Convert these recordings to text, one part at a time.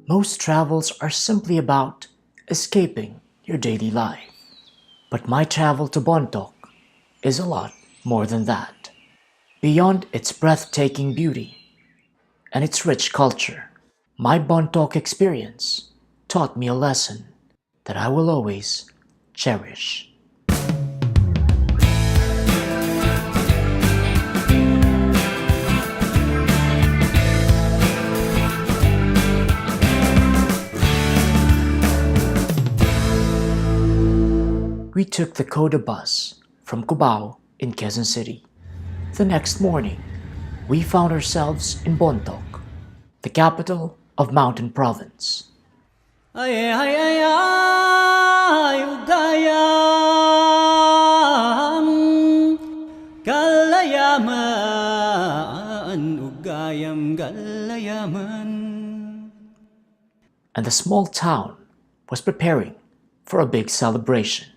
Most travels are simply about escaping your daily life. But my travel to Bontoc is a lot more than that. Beyond its breathtaking beauty and its rich culture, my Bontoc experience taught me a lesson that I will always cherish. We took the Coda bus from Cubao in Quezon City. The next morning, we found ourselves in Bontoc, the capital of Mountain Province. Ay ay ay ay ugayam galayaman ugayam galayaman. And the small town was preparing for a big celebration.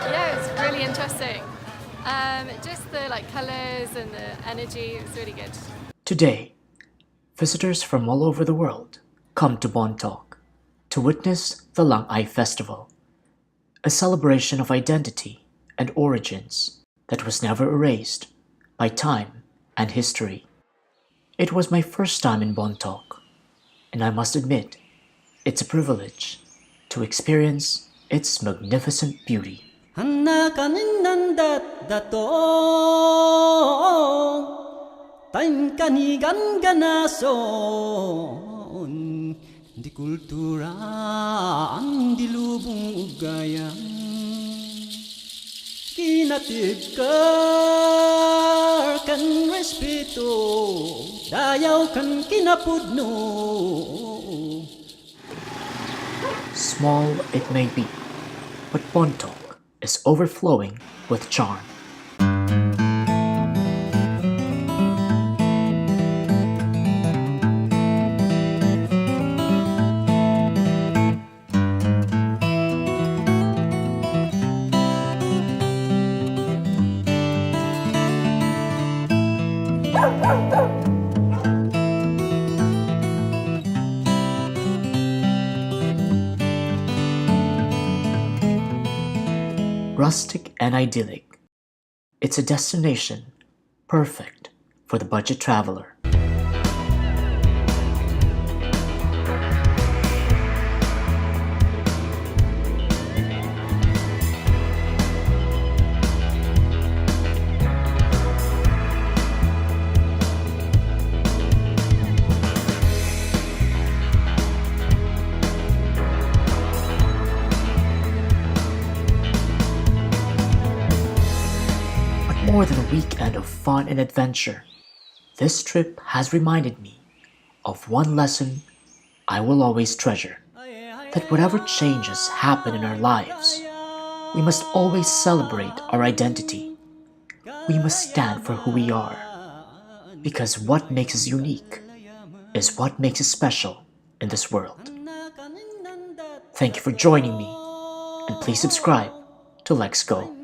Yeah, it's really interesting. Just the colors and the energy, it's really good. Today, visitors from all over the world come to Bontoc to witness the Lang-Ai Festival, a celebration of identity and origins that was never erased by time and history. It was my first time in Bontoc, and I must admit, it's a privilege to experience its magnificent beauty. Hanna kanin dat dato tan kanigan ganason di kultura ang dilubong ugayam kinatibkar kan respeto dayaw kan kinapudno. Small it may be, but Bontoc is overflowing with charm. Rustic and idyllic, it's a destination perfect for the budget traveler. More than a weekend of fun and adventure, this trip has reminded me of one lesson I will always treasure. That whatever changes happen in our lives, we must always celebrate our identity. We must stand for who we are, because what makes us unique is what makes us special in this world. Thank you for joining me, and please subscribe to LexGo.